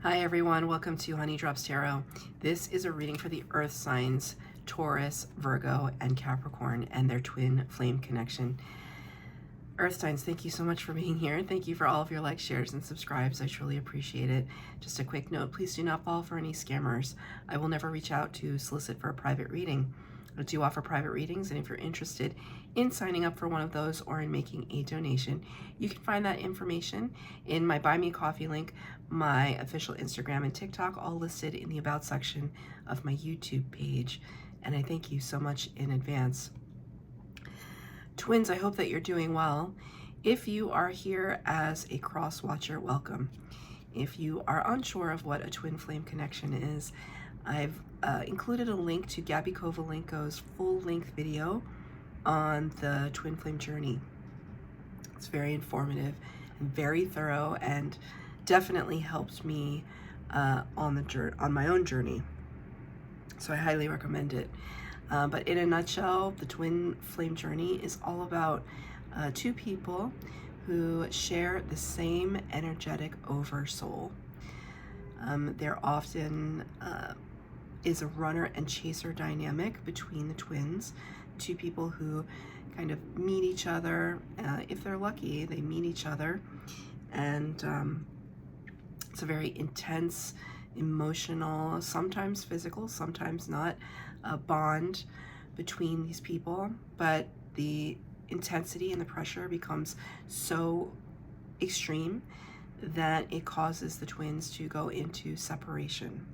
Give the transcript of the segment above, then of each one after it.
Hi everyone, welcome to Honey Drops Tarot. This is a reading for the earth signs, Taurus, Virgo, and Capricorn, and their twin flame connection. Earth signs, thank you so much for being here. Thank you for all of your likes, shares, and subscribes. I truly appreciate it. Just a quick note, please do not fall for any scammers. I will never reach out to solicit for a private reading. I do offer private readings, and if you're interested in signing up for one of those or in making a donation, you can find that information in my Buy Me a Coffee link, my official Instagram and TikTok, all listed in the About section of my YouTube page. And I thank you so much in advance. Twins, I hope that you're doing well. If you are here as a cross watcher, welcome. If you are unsure of what a twin flame connection is, I've included a link to Gabi Kovalenko's full-length video on the twin flame journey. It's very informative and very thorough, and definitely helped me on my own journey. So I highly recommend it. But in a nutshell, the twin flame journey is all about two people who share the same energetic oversoul. There often is a runner and chaser dynamic between the twins, two people who kind of meet each other. If they're lucky, they meet each other, and it's a very intense, emotional, sometimes physical, sometimes not, bond between these people, but the intensity and the pressure becomes so extreme that it causes the twins to go into separation,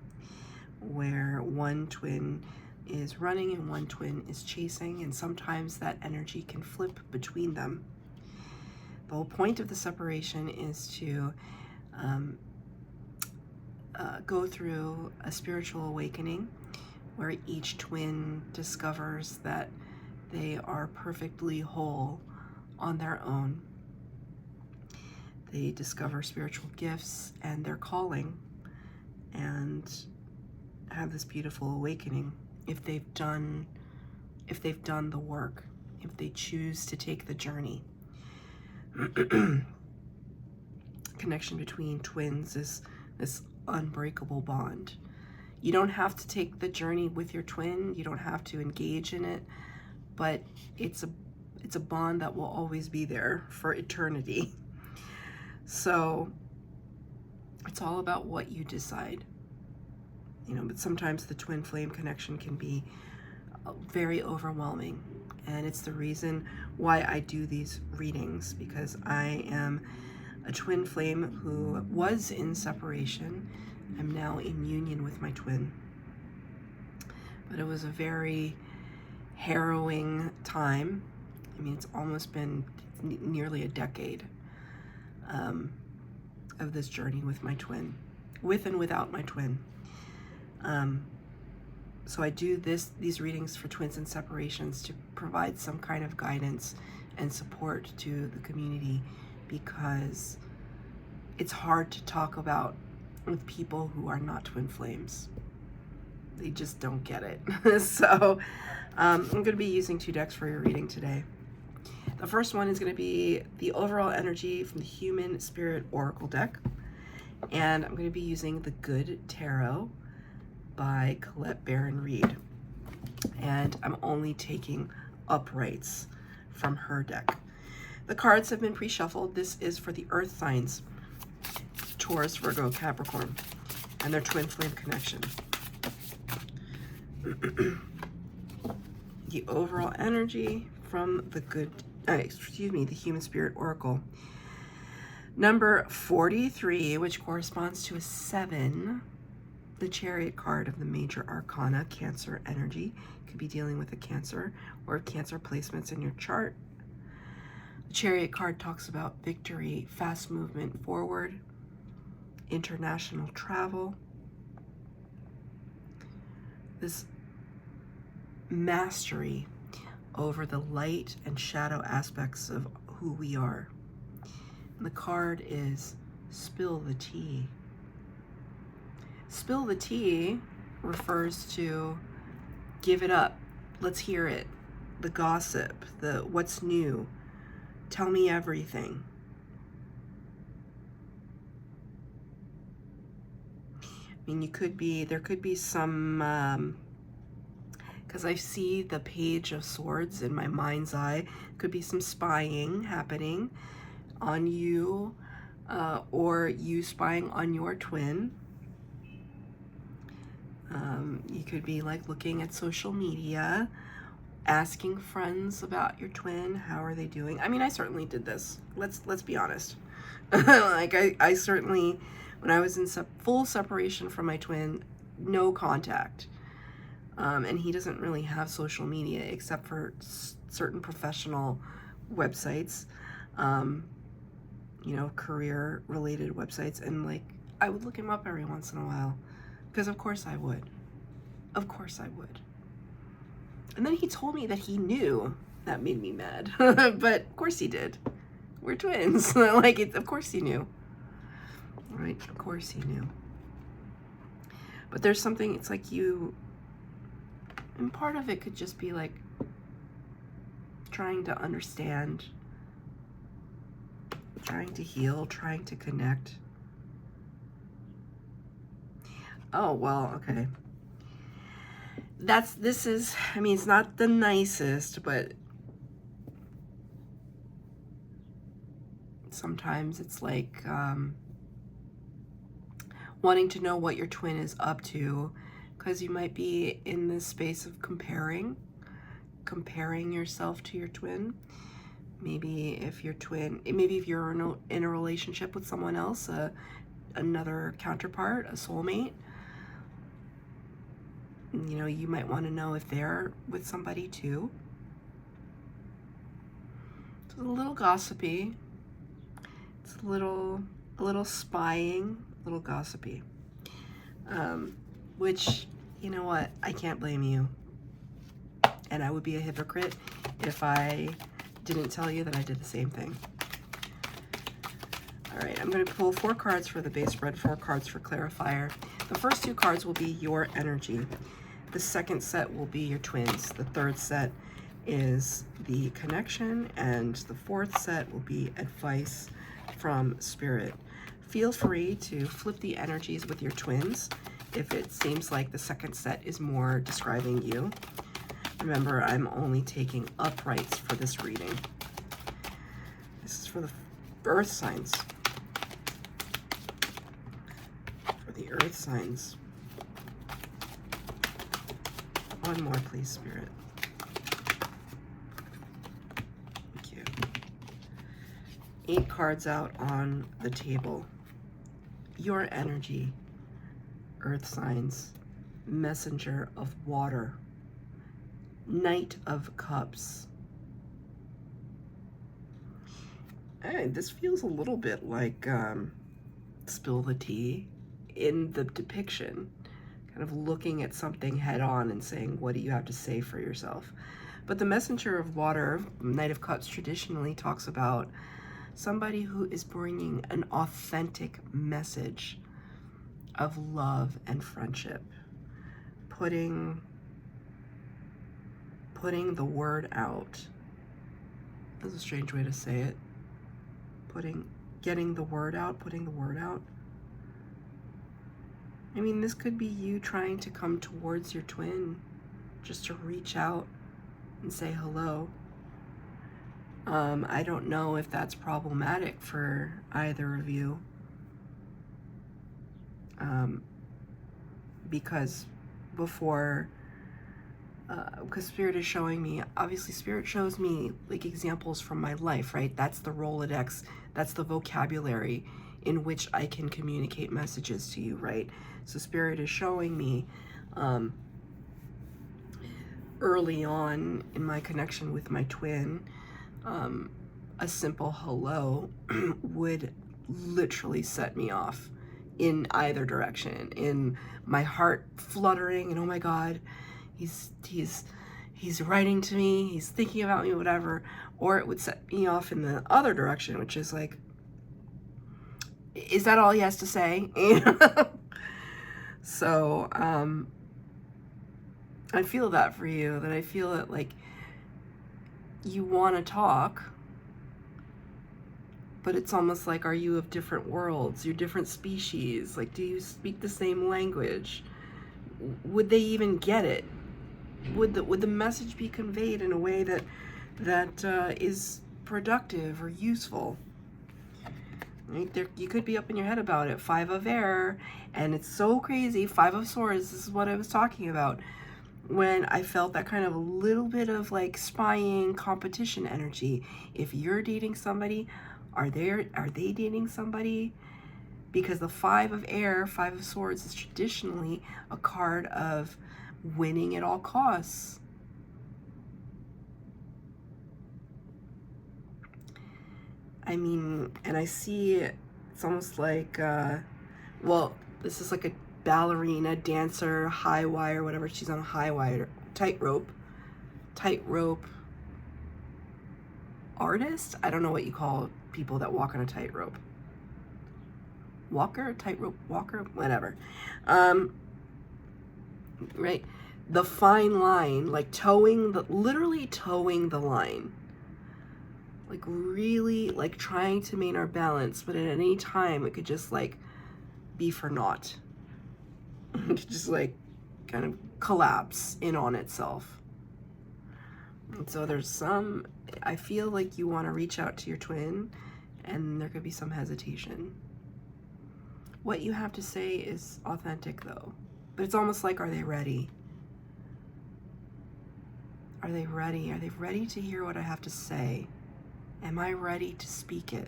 where one twin is running and one twin is chasing, and sometimes that energy can flip between them. The whole point of the separation is to go through a spiritual awakening where each twin discovers that they are perfectly whole on their own. They discover spiritual gifts and their calling, and have this beautiful awakening if they've done the work, if they choose to take the journey. Connection between twins is this unbreakable bond. You don't have to take the journey with your twin, you don't have to engage in it, but it's a bond that will always be there for eternity. So it's all about what you decide. But sometimes the twin flame connection can be very overwhelming, and it's the reason why I do these readings, because I am a twin flame who was in separation. I'm now in union with my twin, but it was a very harrowing time. It's almost been nearly a decade of this journey with my twin, with and without my twin. So I do these readings for twins and separations to provide some kind of guidance and support to the community, because it's hard to talk about with people who are not twin flames. They just don't get it. So I'm going to be using two decks for your reading today. The first one is going to be the overall energy from the Human Spirit Oracle deck, and I'm going to be using the Good Tarot by Colette Baron-Reid, and I'm only taking uprights from her deck. The cards have been pre-shuffled. This is for the earth signs, Taurus, Virgo, Capricorn, and their twin flame connection. The overall energy from the the Human Spirit Oracle. Number 43, which corresponds to a 7, the Chariot card of the major arcana, Cancer energy. Could be dealing with a Cancer or Cancer placements in your chart. The Chariot card talks about victory, fast movement forward, international travel, this mastery over the light and shadow aspects of who we are. And the card is Spill the Tea. Spill the tea refers to give it up, let's hear it, the gossip, the what's new, tell me everything. I mean, there could be some, because I see the Page of Swords in my mind's eye, could be some spying happening on you, or you spying on your twin. You could be like looking at social media, asking friends about your twin. How are they doing? I mean, I certainly did this. Let's be honest. Like I certainly, when I was in full separation from my twin, no contact. And he doesn't really have social media except for certain professional websites, you know, career related websites. And like, I would look him up every once in a while because of course I would. Of course I would. And then he told me that he knew. That made me mad. But of course he did. We're twins. Like, of course he knew. Right? Of course he knew. But there's something, it's like you, and part of it could just be like trying to understand, trying to heal, trying to connect. Oh, well, okay. This is, I mean, it's not the nicest, but sometimes it's like wanting to know what your twin is up to, because you might be in this space of comparing yourself to your twin. Maybe if your twin, maybe if you're in a relationship with someone else, another counterpart, a soulmate, you know, you might want to know if they're with somebody too. It's a little gossipy. It's a little spying, a little gossipy. Which, you know what? I can't blame you. And I would be a hypocrite if I didn't tell you that I did the same thing. All right, I'm going to pull 4 cards for the base spread, 4 cards for clarifier. The first 2 cards will be your energy. The second set will be your twins. The third set is the connection, and the fourth set will be advice from Spirit. Feel free to flip the energies with your twins if it seems like the second set is more describing you. Remember, I'm only taking uprights for this reading. This is for the earth signs. For the earth signs. One more, please, Spirit. Thank you. 8 cards out on the table. Your energy, earth signs, messenger of water, Knight of Cups. Hey, this feels a little bit like Spill the Tea in the depiction. Kind of looking at something head on and saying, what do you have to say for yourself? But the messenger of water, Knight of Cups, traditionally talks about somebody who is bringing an authentic message of love and friendship, putting the word out. That's a strange way to say it. Getting the word out, putting the word out. I mean, this could be you trying to come towards your twin, just to reach out and say hello. I don't know if that's problematic for either of you. Because Spirit is showing me, obviously Spirit shows me like examples from my life, right? That's the Rolodex, that's the vocabulary in which I can communicate messages to you, right? So Spirit is showing me early on in my connection with my twin, a simple hello would literally set me off in either direction, in my heart fluttering and oh my God, he's writing to me, he's thinking about me, whatever, or it would set me off in the other direction, which is like, is that all he has to say? So I feel that for you, that I feel that like you want to talk, but it's almost like, are you of different worlds? You're different species. Like, do you speak the same language? Would they even get it? Would the message be conveyed in a way that is productive or useful? Right there, you could be up in your head about it. 5 of air, and it's so crazy. 5 of swords. This is what I was talking about when I felt that kind of a little bit of like spying, competition energy. If you're dating somebody, are they dating somebody? Because the 5 of air, 5 of swords, is traditionally a card of winning at all costs. I mean, and I see it's almost like, well, this is like a ballerina, dancer, high wire, whatever. She's on a high wire, tightrope artist. I don't know what you call people that walk on a tightrope. Walker, tightrope walker, whatever. Right? The fine line, like literally towing the line. Like really like trying to maintain our balance, but at any time it could just like be for naught. It could just like kind of collapse in on itself. And so I feel like you want to reach out to your twin, and there could be some hesitation. What you have to say is authentic though, but it's almost like, are they ready? Are they ready? Are they ready to hear what I have to say? Am I ready to speak it?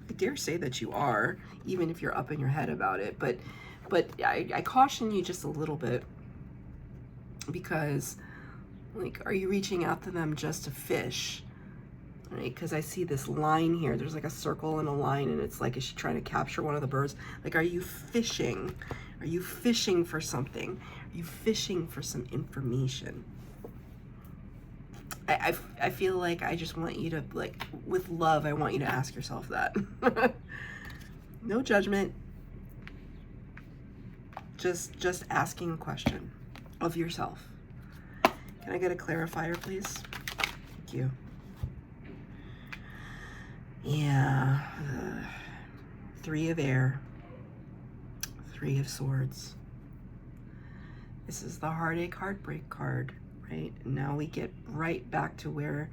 I dare say that you are, even if you're up in your head about it. But I caution you just a little bit, because, like, are you reaching out to them just to fish? Right? Because I see this line here. There's like a circle and a line, and it's like, is she trying to capture one of the birds? Like, are you fishing? Are you fishing for something? Are you fishing for some information? I feel like I just want you to, like, with love, I want you to ask yourself that. No judgment. Just asking a question of yourself. Can I get a clarifier, please? Thank you. Yeah. 3 of air. 3 of swords. This is the heartache, heartbreak card. Right? And now we get right back to where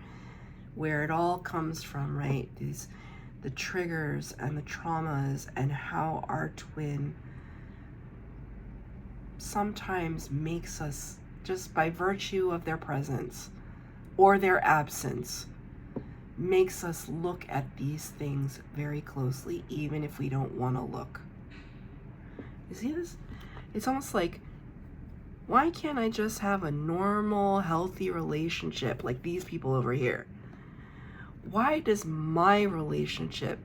it all comes from, right? The triggers and the traumas, and how our twin sometimes makes us, just by virtue of their presence or their absence, makes us look at these things very closely, even if we don't want to look. You see this? It's almost like, why can't I just have a normal, healthy relationship like these people over here? Why does my relationship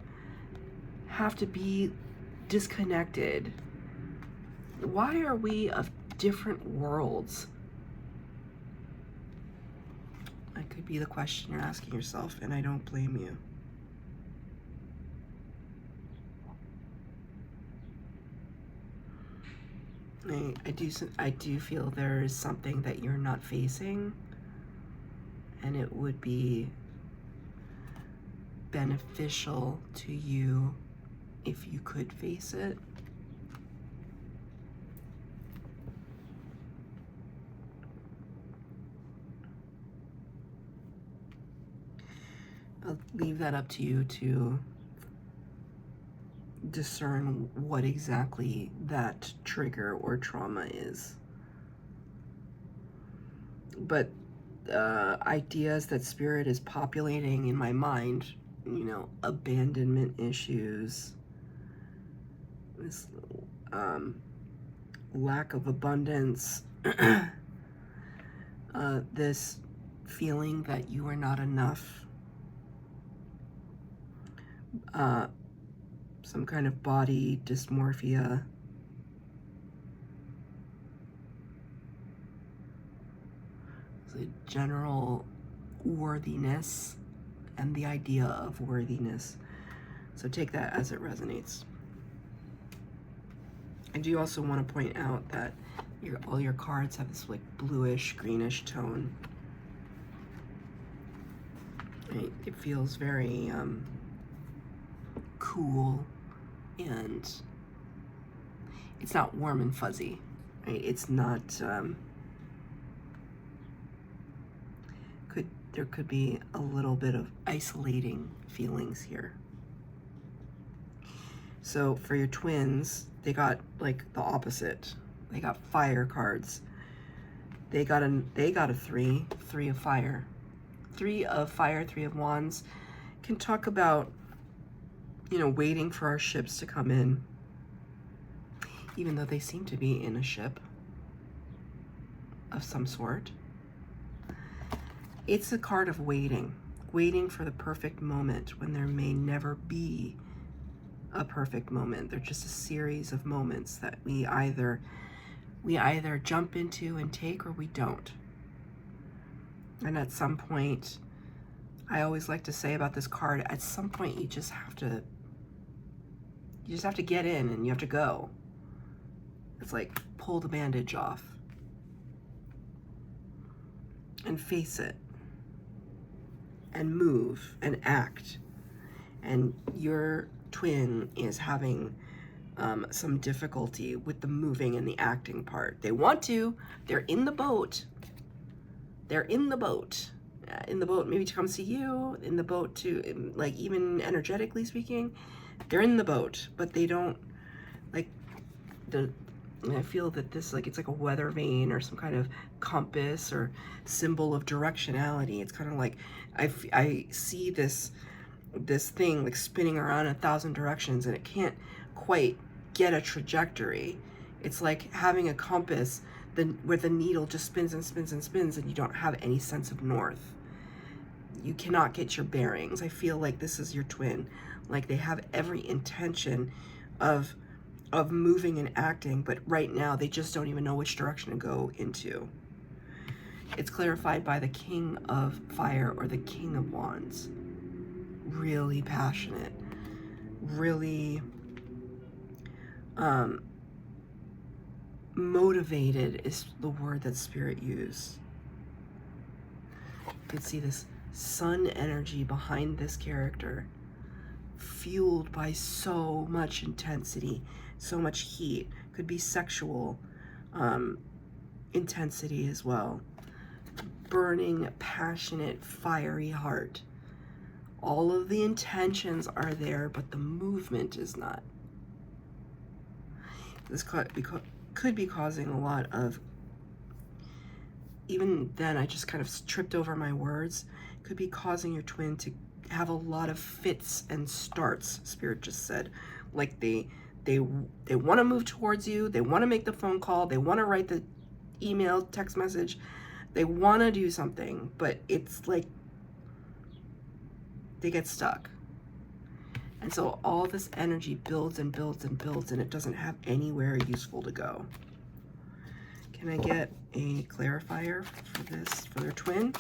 have to be disconnected? Why are we of different worlds? That could be the question you're asking yourself, and I don't blame you. I do feel there is something that you're not facing, and it would be beneficial to you if you could face it. I'll leave that up to you to discern what exactly that trigger or trauma is. But ideas that Spirit is populating in my mind, you know, abandonment issues, this lack of abundance, this feeling that you are not enough, some kind of body dysmorphia, the general worthiness and the idea of worthiness. So take that as it resonates. I do also want to point out that all your cards have this like bluish, greenish tone. It feels very cool, and it's not warm and fuzzy, right? It's not, there could be a little bit of isolating feelings here. So for your twins, they got like the opposite. They got fire cards. They got a three of fire. 3 of fire, 3 of wands can talk about, you know, waiting for our ships to come in, even though they seem to be in a ship of some sort. It's a card of waiting for the perfect moment when there may never be a perfect moment. They're just a series of moments that we either jump into and take, or we don't. And at some point, I always like to say about this card, at some point you just have to get in and you have to go. It's like pull the bandage off and face it and move and act. And your twin is having some difficulty with the moving and the acting part. They want to, they're in the boat. They're in the boat. In the boat maybe to come see you, in the boat to, like, even energetically speaking, they're in the boat, but they don't, like, I feel that this, like, it's like a weather vane or some kind of compass or symbol of directionality. It's kind of like, I see this thing like spinning around 1,000 directions and it can't quite get a trajectory. It's like having a compass where the needle just spins and spins and spins and you don't have any sense of north. You cannot get your bearings. I feel like this is your twin. Like they have every intention of moving and acting, but right now they just don't even know which direction to go into. It's clarified by the King of Fire or the King of Wands. Really passionate, really motivated is the word that Spirit used. You can see this sun energy behind this character, fueled by so much intensity, so much heat. Could be sexual intensity as well. Burning, passionate, fiery heart. All of the intentions are there, but the movement is not. This could be causing a lot of, even then I just kind of tripped over my words, could be causing your twin to have a lot of fits and starts, Spirit just said. Like they want to move towards you, they want to make the phone call, they want to write the email, text message, they want to do something, but it's like they get stuck. And so all this energy builds and builds and builds, and it doesn't have anywhere useful to go. Can I get a clarifier for this, for their twin?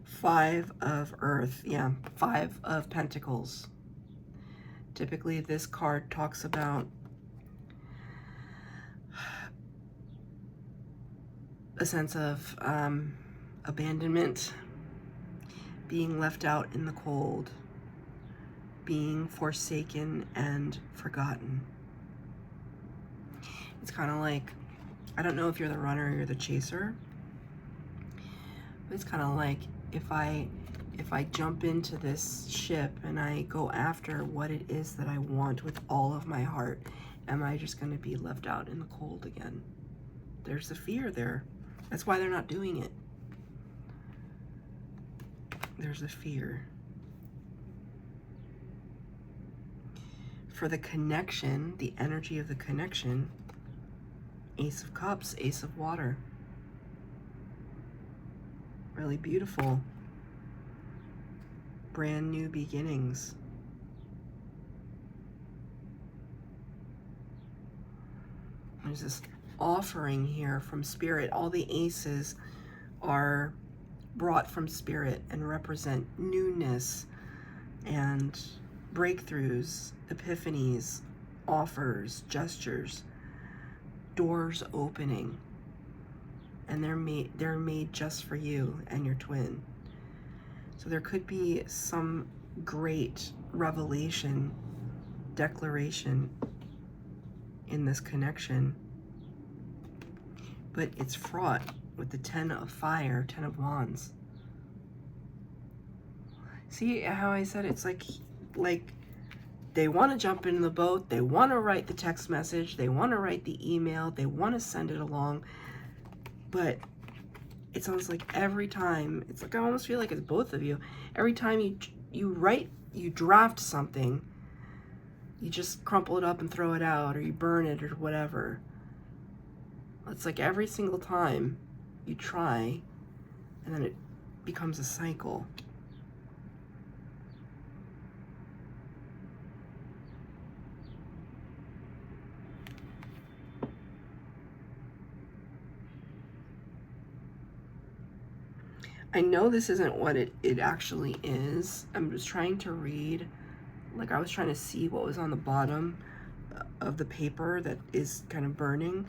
Five of Earth, yeah, 5 of Pentacles. Typically this card talks about a sense of abandonment, being left out in the cold, being forsaken and forgotten. It's kind of like, I don't know if you're the runner or you're the chaser, but it's kind of like if I jump into this ship and I go after what it is that I want with all of my heart, am I just going to be left out in the cold again? There's a fear there. That's why they're not doing it. There's a fear. For the connection, the energy of the connection, Ace of Cups, Ace of Water. Really beautiful. Brand new beginnings. There's this offering here from Spirit. All the aces are brought from Spirit and represent newness and breakthroughs, epiphanies, offers, gestures, doors opening. and they're made just for you and your twin. So there could be some great revelation, declaration in this connection, but it's fraught with the 10 of fire, 10 of wands. See how I said it's like they want to jump in the boat, they want to write the text message, they want to write the email, they want to send it along, but it's almost like every time, it's like I almost feel like it's both of you. Every time you draft something, you just crumple it up and throw it out, or you burn it or whatever. It's like every single time you try, and then it becomes a cycle. I know this isn't what it actually is. I'm just trying to read, like I was trying to see what was on the bottom of the paper that is kind of burning.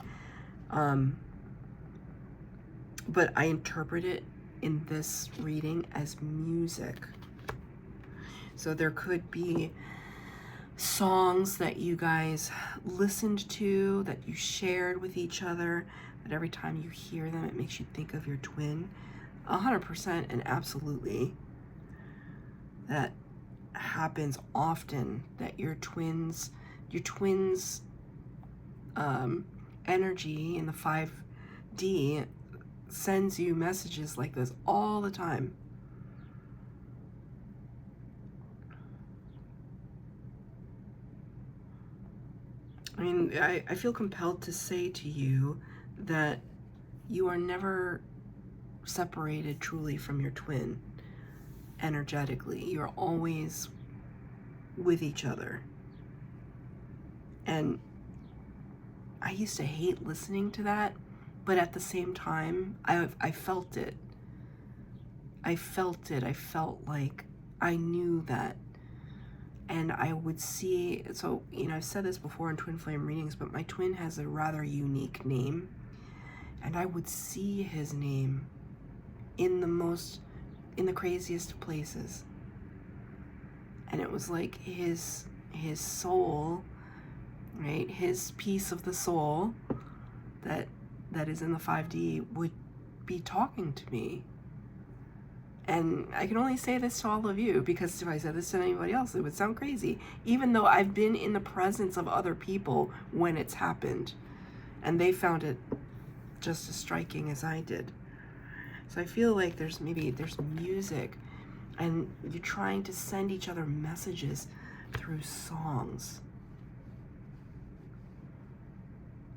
But I interpret it in this reading as music. So there could be songs that you guys listened to, that you shared with each other, that every time you hear them, it makes you think of your twin. 100% and absolutely. That happens often, that your twins energy in the 5D sends you messages like this all the time. I mean, I feel compelled to say to you that you are never separated truly from your twin energetically. You're always with each other. And I used to hate listening to that, but at the same time, I felt it. I felt it. I felt like I knew that. And I would see, so, you know, I've said this before in twin flame readings, but my twin has a rather unique name. And I would see his name in the craziest places. And it was like his soul, right? His piece of the soul that is in the 5D would be talking to me. And I can only say this to all of you, because if I said this to anybody else, it would sound crazy, even though I've been in the presence of other people when it's happened, and they found it just as striking as I did. So I feel like there's music, and you're trying to send each other messages through songs,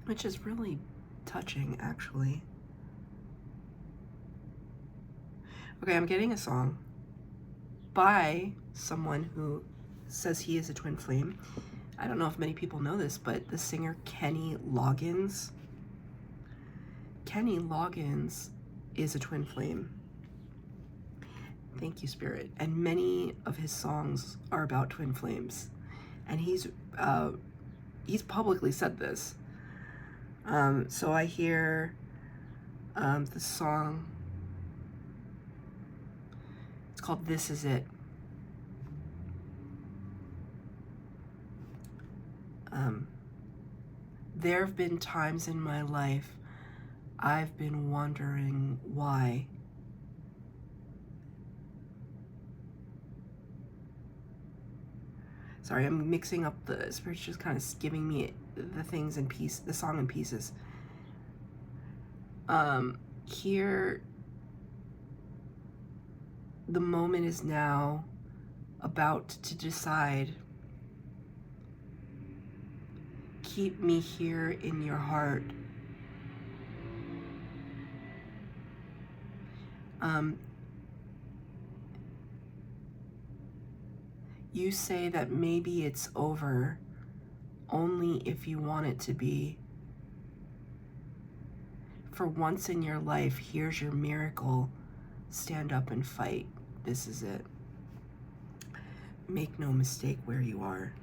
which is really touching, actually. Okay, I'm getting a song by someone who says he is a twin flame. I don't know if many people know this, but the singer Kenny Loggins is a twin flame. Thank you, Spirit. And many of his songs are about twin flames. And he's publicly said this. So I hear the song, it's called This Is It. There have been times in my life I've been wondering why. Sorry, I'm mixing up the Spirit's just kind of giving me the things in piece, the song in pieces. Here, the moment is now about to decide. Keep me here in your heart. You say that maybe it's over only if you want it to be. For once in your life, here's your miracle. Stand up and fight. This is it. Make no mistake where you are.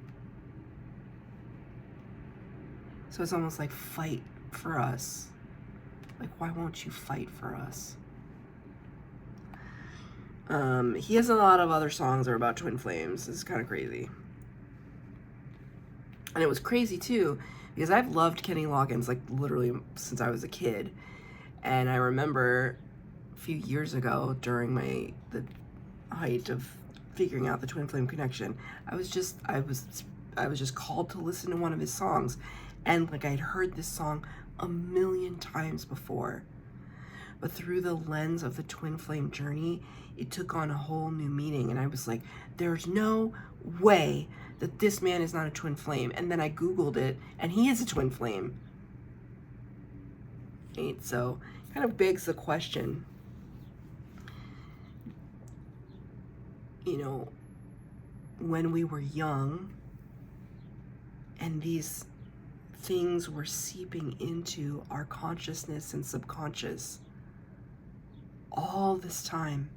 So it's almost like fight for us. Like, why won't you fight for us? He has a lot of other songs that are about twin flames. It's kind of crazy. And it was crazy too, because I've loved Kenny Loggins, like, literally since I was a kid. And I remember a few years ago, during the height of figuring out the twin flame connection, I was just called to listen to one of his songs, and like, I'd heard this song a million times before, but through the lens of the twin flame journey, it took on a whole new meaning. And I was like, there's no way that this man is not a twin flame. And then I Googled it, and he is a twin flame. Right? So kind of begs the question, you know, when we were young and these things were seeping into our consciousness and subconscious all this time,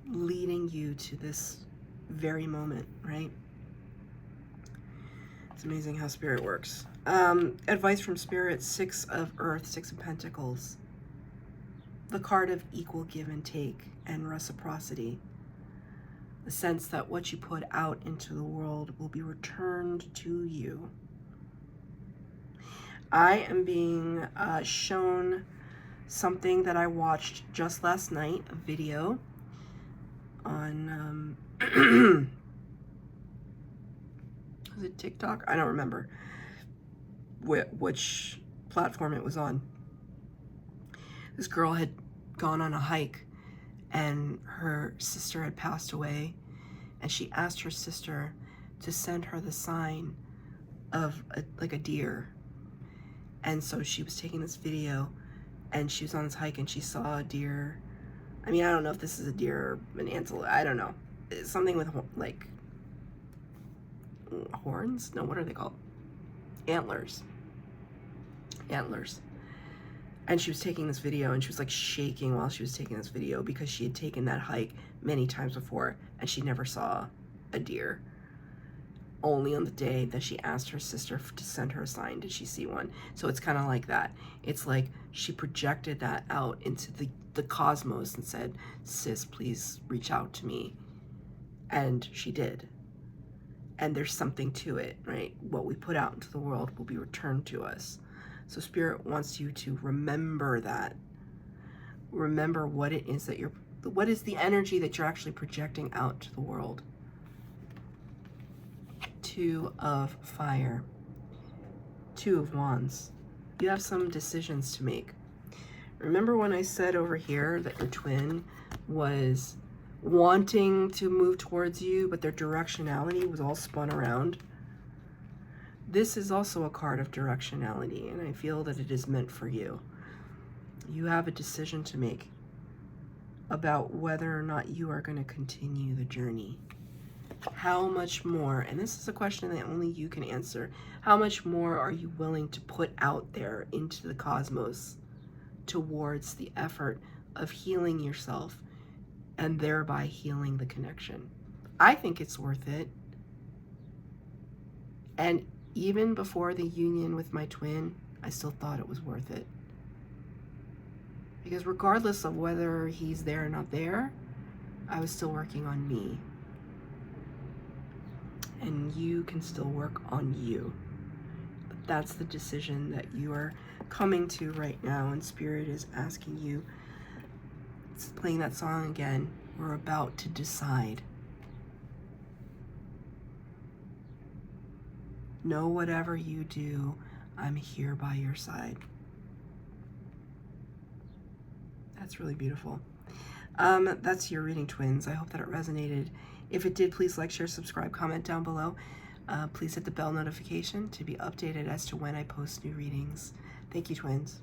leading you to this very moment, right? It's amazing how spirit works. Advice from spirit: 6 of Earth, 6 of Pentacles. The card of equal give and take and reciprocity. The sense that what you put out into the world will be returned to you. I am being shown something that I watched just last night, a video on, was it TikTok? I don't remember which platform it was on. This girl had gone on a hike, and her sister had passed away, and she asked her sister to send her the sign of like a deer. And so she was taking this video, and she was on this hike, and she saw a deer. I mean, I don't know if this is a deer or an antelope. I don't know. It's something with, like, horns? No, what are they called? Antlers. Antlers. And she was taking this video, and she was like shaking while she was taking this video, because she had taken that hike many times before, and she never saw a deer. Only on the day that she asked her sister to send her a sign did she see one. So it's kind of like that. It's like she projected that out into the cosmos and said, sis, please reach out to me. And she did. And there's something to it, right? What we put out into the world will be returned to us. So spirit wants you to remember that. Remember what it is that what is the energy that you're actually projecting out to the world. 2 of Fire, 2 of Wands. You have some decisions to make. Remember when I said over here that your twin was wanting to move towards you, but their directionality was all spun around? This is also a card of directionality, and I feel that it is meant for you. You have a decision to make about whether or not you are going to continue the journey. How much more, and this is a question that only you can answer, how much more are you willing to put out there into the cosmos towards the effort of healing yourself and thereby healing the connection? I think it's worth it. And even before the union with my twin, I still thought it was worth it. Because regardless of whether he's there or not there, I was still working on me. And you can still work on you. But that's the decision that you are coming to right now, and spirit is asking you, it's playing that song again, we're about to decide. Know whatever you do, I'm here by your side. That's really beautiful. That's your reading, twins. I hope that it resonated. If it did, please like, share, subscribe, comment down below. Please hit the bell notification to be updated as to when I post new readings. Thank you, twins.